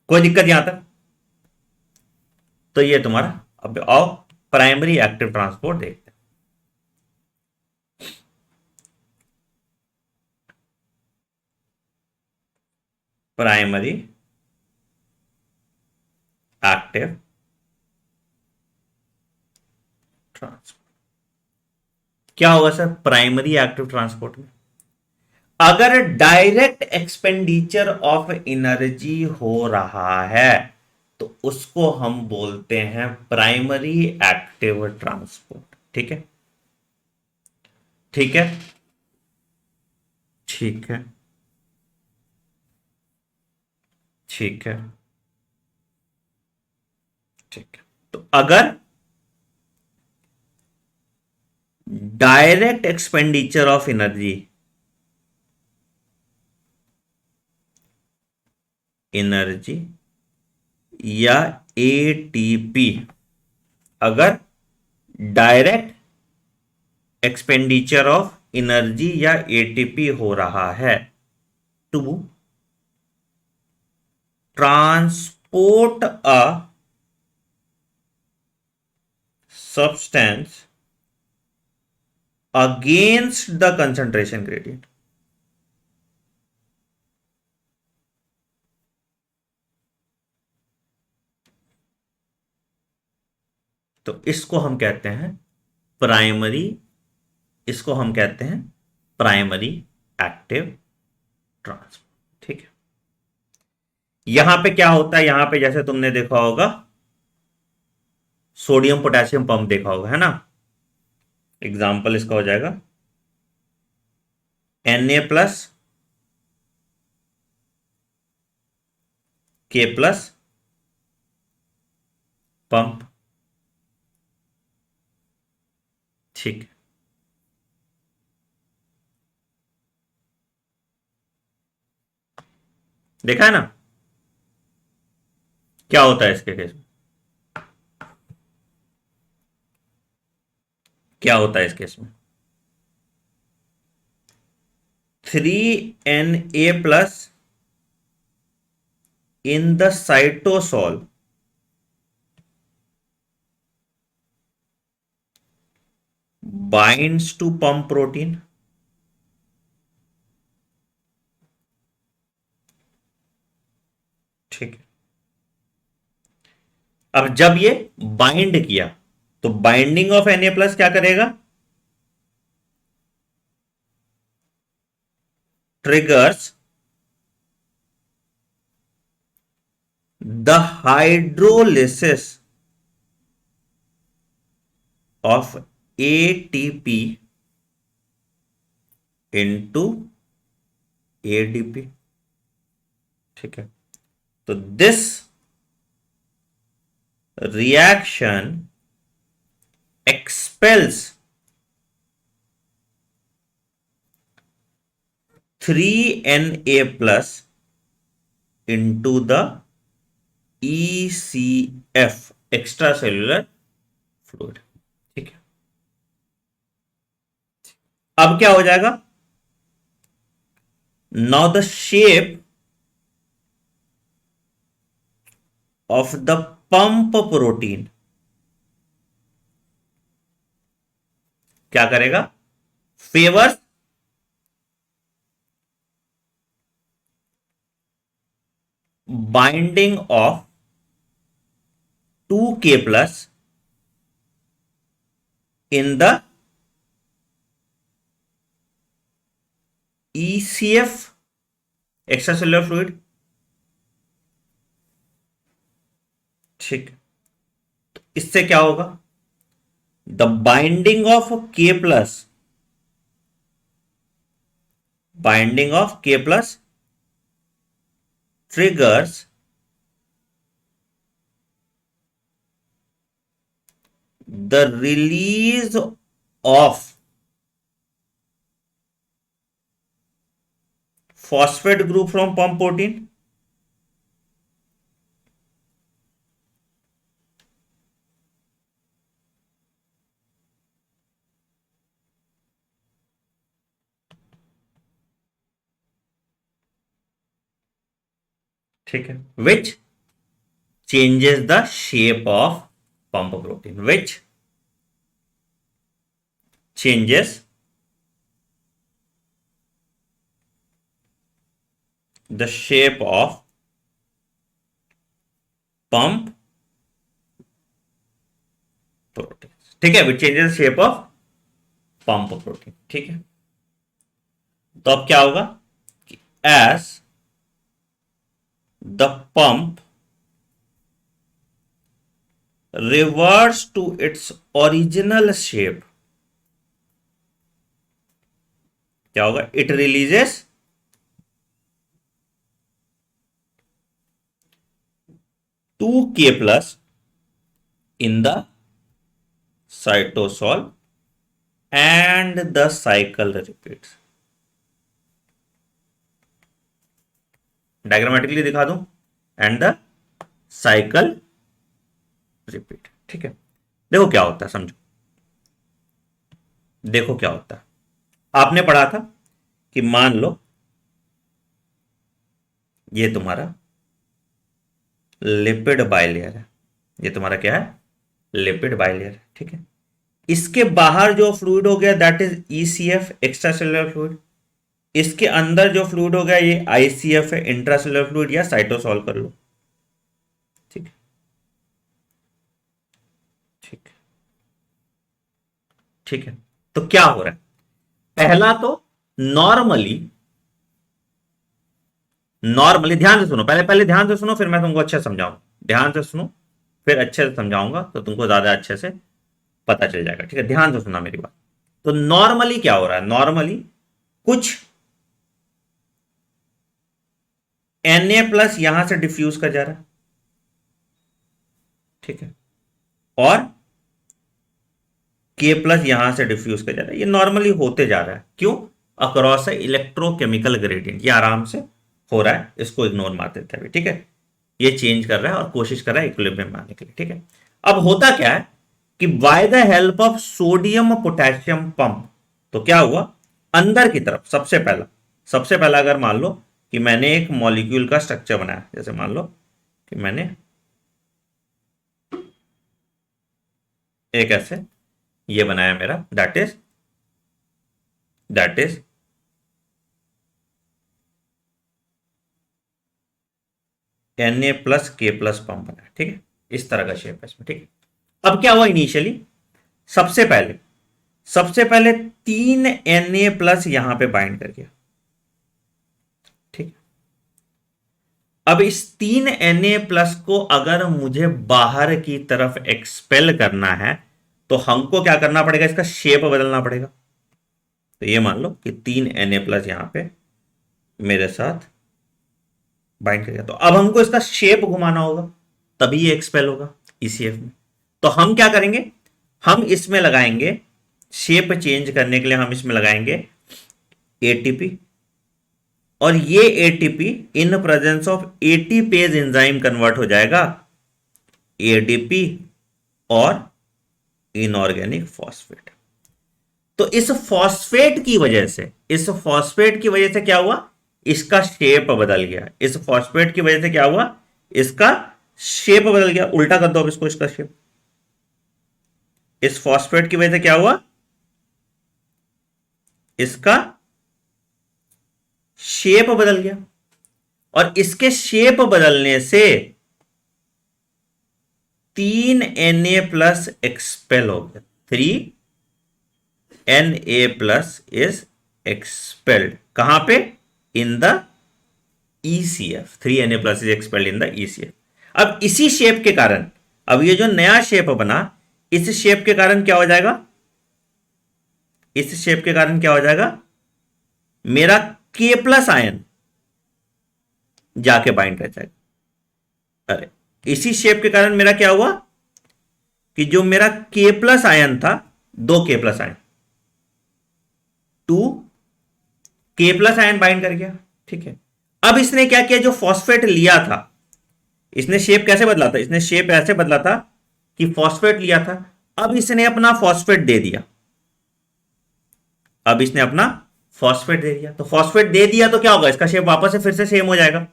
कोई दिक्कत यहां तक। तो ये तुम्हारा, अब आओ प्राइमरी एक्टिव ट्रांसपोर्ट देखते हैं। प्राइमरी एक्टिव ट्रांसपोर्ट क्या होगा सर प्राइमरी एक्टिव ट्रांसपोर्ट में? अगर डायरेक्ट एक्सपेंडिचर ऑफ एनर्जी हो रहा है तो उसको हम बोलते हैं प्राइमरी एक्टिव ट्रांसपोर्ट, ठीक है। ठीक है, ठीक है, ठीक है, ठीक है। तो अगर direct expenditure of energy, energy या एटीपी, अगर डायरेक्ट एक्सपेंडिचर ऑफ एनर्जी या एटीपी हो रहा है to transport a substance against the concentration gradient, तो इसको हम कहते हैं प्राइमरी, इसको हम कहते हैं प्राइमरी एक्टिव ट्रांसपोर्ट, ठीक है। यहां पे क्या होता है, यहां पे जैसे तुमने देखा होगा सोडियम पोटेशियम पंप देखा होगा, है ना। एग्जाम्पल इसका हो जाएगा Na+ K+ पंप, ठीक। देखा है ना क्या होता है इसके केस में, क्या होता है इस केस में? 3Na+ in the cytosol binds to pump protein, ठीक है। अब जब ये बाइंड किया तो बाइंडिंग ऑफ Na+ क्या करेगा, triggers the hydrolysis of ATP into ADP, ठीक है। तो this reaction expels 3Na+ into the ECF, extra cellular fluid, ठीक है। अब क्या हो जाएगा, now the shape of the pump protein क्या करेगा, favours binding of 2K+ in the ECF extra cellular fluid. ठीक, तो इससे क्या होगा, the binding of K plus, binding of K plus triggers the release of phosphate group from pump protein। ठीक है, which changes the shape of pump protein, which changes the shape of pump protein। ठीक है, which changes the shape of pump protein। ठीक है, तो अब क्या होगा कि as the pump reverts to its original shape, क्या होगा, it releases 2K plus in the cytosol and the cycle repeats। Diagrammatically दिखा दूं, एंड द साइकिल रिपीट। ठीक है, देखो क्या होता है, समझो, देखो क्या होता है। आपने पढ़ा था कि मान लो ये तुम्हारा लिपिड बाइलेयर है, ये तुम्हारा क्या है, लिपिड बाइलेयर है। ठीक है, इसके बाहर जो फ्लूइड हो गया that is ECF extra cellular fluid, इसके अंदर जो फ्लूइड हो गया ये ICF है इंट्रासेलुलर फ्लूइड, या साइटोसॉल कर लो। ठीक है, ठीक है, ठीक है, तो क्या हो रहा है, पहला तो नॉर्मली, नॉर्मली ध्यान से सुनो, पहले पहले ध्यान से सुनो, फिर मैं तुमको अच्छे से समझाऊं, ध्यान से सुनो, फिर अच्छे से समझाऊंगा तो तुमको ज्यादा अच्छे से पता चल जाएगा। ठीक है, ध्यान से सुनना मेरी बात। तो नॉर्मली क्या हो रहा है, नॉर्मली कुछ Na+ यहां से डिफ्यूज कर जा रहा है। ठीक है, और K+ यहां से डिफ्यूज कर जा रहा है, ये नॉर्मली होते जा रहा है। क्यों, अक्रॉस है इलेक्ट्रोकेमिकल ग्रेडियंट, ये आराम से हो रहा है, इसको इग्नोर मार देते हैं। ठीक है, ये चेंज कर रहा है और कोशिश कर रहा है इक्विलिब्रियम में आने के लिए। ठीक है, अब होता क्या है कि by the help of sodium potassium pump, तो क्या हुआ, अंदर की तरफ सबसे पहला अगर मान लो कि मैंने एक मॉलिक्यूल का स्ट्रक्चर बनाया, जैसे मान लो कि मैंने एक ऐसे ये बनाया मेरा, दैट इज Na+K+ पंप बनाया। ठीक है, इस तरह का शेप है इसमें। ठीक है, अब क्या हुआ, इनिशियली सबसे पहले 3Na+ यहां पे बाइंड कर गया। ठीक, अब इस 3Na+ को अगर मुझे बाहर की तरफ एक्सपेल करना है तो हमको क्या करना पड़ेगा, इसका शेप बदलना पड़ेगा। तो ये मान लो कि 3Na+ यहां पे मेरे साथ बाइंड कर गया, तो अब हमको इसका शेप घुमाना होगा, तभी ये एक्सपेल होगा ECF में। तो हम क्या करेंगे, हम इसमें लगाएंगे, शेप चेंज करने के लिए हम इसमें लगाएंगे ATP, और ये ATP in presence of ATPase enzyme convert हो जाएगा ADP और इनऑर्गेनिक फॉस्फेट। तो इस फॉस्फेट की वजह से क्या हुआ, इसका शेप बदल गया। इस फॉस्फेट की वजह से क्या हुआ, इसका शेप बदल गया। उल्टा कर दो अब इसको, इसका शेप, इस फॉस्फेट की वजह से क्या हुआ, इसका शेप बदल गया, और इसके शेप बदलने से 3Na+ एक्सपेल हो गया, 3 Na+ इज एक्सपेल्ड कहां पे? In the ECF। 3Na+ is expelled in the ECF। अब इसी शेप के कारण, अब ये जो नया शेप बना, इस शेप के कारण क्या हो जाएगा? इस शेप के कारण क्या हो जाएगा? मेरा K+ आयन जाके बाइंड कर जाएगा। अरे, इसी शेप के कारण मेरा क्या हुआ कि जो मेरा K+ आयन था, 2 K+ ion, 2 K+ ion bind कर गया। ठीक है, अब इसने क्या किया? जो फॉस्फेट लिया था, इसने शेप कैसे बदला था? इसने शेप ऐसे बदला था कि फॉस्फेट लिया था, अब इसने अपना फॉस्फेट दे दिया। अब इसने अपना फॉस्फेट दे दिया, तो फॉस्फेट दे दिया तो क्या होगा? इसका शेप वापस से फिर से सेम हो जाएगा।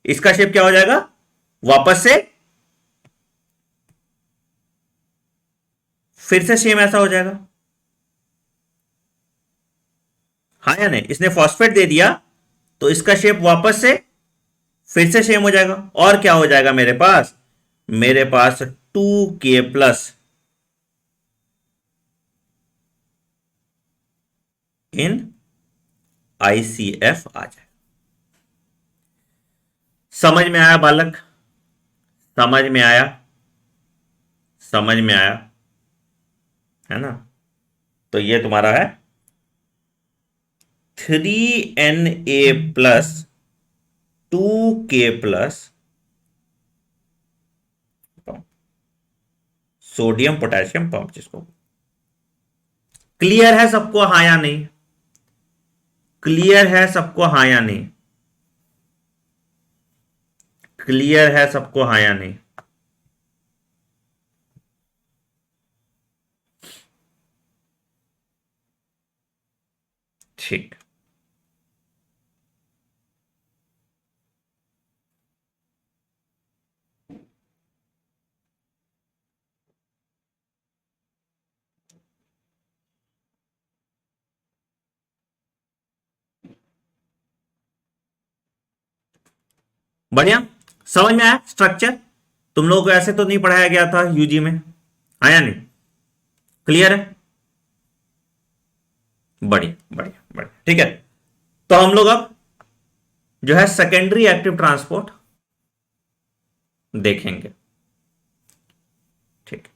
इसका शेप क्या हो जाएगा? वापस से फिर से सेम ऐसा हो जाएगा। हाँ या नहीं? इसने फॉस्फेट दे दिया तो इसका शेप वापस से फिर से सेम हो जाएगा। और क्या हो जाएगा मेरे पास? मेरे पास 2K+ इन ICF आ जाए। समझ में आया बालक? समझ में आया? समझ में आया है ना? तो ये तुम्हारा है 3Na+ 2K+ sodium potassium pump, जिसको क्लियर है सबको? हाँ या नहीं? क्लियर है सबको? हाँ या नहीं? क्लियर है सबको? हाँ या नहीं? ठीक, बढ़िया। समझ में आया स्ट्रक्चर? तुम लोगों को ऐसे तो नहीं पढ़ाया गया था यूजी में, आया नहीं? क्लियर है? बढ़िया बढ़िया बढ़िया, ठीक है। तो हम लोग अब जो है सेकेंडरी एक्टिव ट्रांसपोर्ट देखेंगे। ठीक,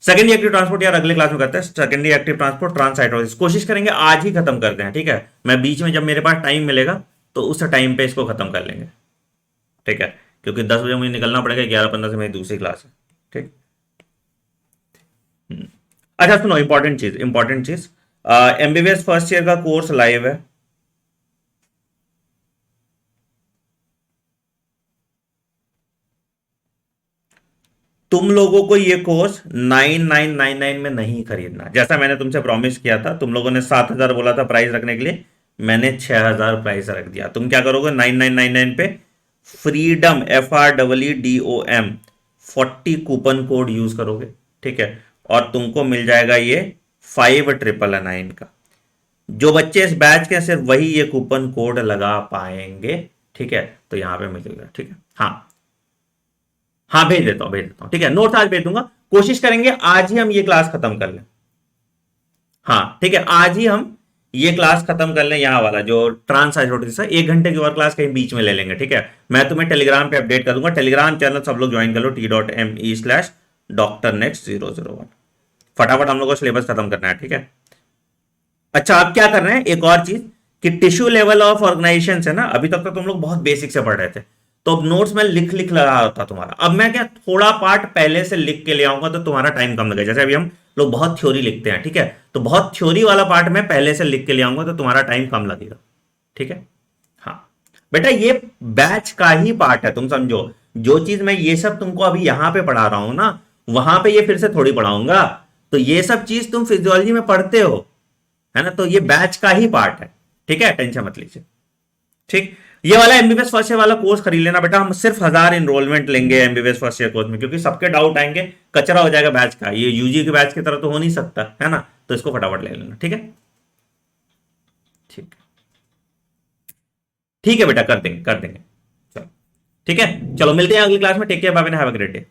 सेकेंडरी एक्टिव ट्रांसपोर्ट यार अगले क्लास में करते हैं। सेकेंडरी एक्टिव ट्रांसपोर्ट ट्रांसहाइड्रोलिसिस कोशिश करेंगे आज ही खत्म कर दें, ठीक है। मैं बीच में जब मेरे पास टाइम मिलेगा तो उस टाइम पे इसको खत्म कर लेंगे, ठीक है, क्योंकि 10 बजे मुझे निकलना पड़ेगा, 11:15 से मेरी दूसरी क्लास है। ठीक, अच्छा सुनो, इंपॉर्टेंट चीज MBBS फर्स्ट ईयर का कोर्स लाइव है। तुम लोगों को ये कोर्स 9999 में नहीं खरीदना। जैसा मैंने तुमसे प्रॉमिस किया था, तुम लोगों ने 7,000 बोला था प्राइस रखने के लिए, मैंने 6,000 प्राइस रख दिया। तुम क्या करोगे? 9999 पे freedom FREEDOM 40 coupon code use करोगे, ठीक है, और तुमको मिल जाएगा ये 5,999 का। जो बच्चे इस बैच के सिर्फ वही ये कूपन कोड लगा पाएंगे, ठीक है, तो यहां पे मिलेगा, ठीक है। हाँ हाँ, भेज देता हूँ, ठीक है, नोट्स आज भेज दूंगा। कोशिश करेंगे आज ही हम ये क्लास खत्म कर लें। हाँ ठीक है, आज ही हम ये क्लास खत्म कर लें, यहाँ वाला जो ट्रांसहाइड्रोलिसिस है। 1 घंटे की और क्लास कहीं बीच में ले लेंगे, ठीक है। मैं तुम्हें टेलीग्राम पे अपडेट कर दूंगा। टेलीग्राम चैनल सब लोग ज्वाइन कर लो, t.me/drnext001। फटाफट हम लोग को सिलेबस खत्म करना है, ठीक है। अच्छा, आप क्या कर रहे हैं, एक और चीज कि टिश्यू लेवल ऑफ ऑर्गेनाइजेशन है ना, अभी तक तो तुम लोग बहुत बेसिक से पढ़ रहे थे, तो अब नोट्स में लिख लिख लगा होता तुम्हारा। अब मैं क्या थोड़ा पार्ट पहले से लिख के ले आऊंगा तो तुम्हारा टाइम कम लगेगा। जैसे अभी हम लोग बहुत थ्योरी लिखते हैं, ठीक है, तो बहुत थ्योरी वाला पार्ट मैं पहले से लिख के ले आऊंगा तो तुम्हारा टाइम कम लगेगा, ठीक है। हाँ बेटा, ये बैच का ही पार्ट है, तुम समझो। जो चीज मैं ये सब तुमको अभी यहां पे पढ़ा रहा हूं ना, वहां पे ये फिर से थोड़ी पढ़ाऊंगा। तो ये सब चीज तुम फिजियोलॉजी में पढ़ते हो, है ना, तो ये बैच का ही पार्ट है, ठीक है, टेंशन मत लीजिए। ठीक, ये वाला एमबीबीएस फर्स्ट ईयर वाला कोर्स खरीद लेना बेटा। हम सिर्फ 1,000 इनरोलमेंट लेंगे एमबीबीएस फर्स्ट ईयर कोर्स में, क्योंकि सबके डाउट आएंगे, कचरा हो जाएगा बैच का। ये यूजी के बैच की तरह तो हो नहीं सकता, है ना, तो इसको फटाफट ले लेना, ठीक है। ठीक, ठीक है बेटा, कर देंगे चलो, ठीक है, चलो मिलते हैं अगली क्लास में। Take care, bye bye, have a great day.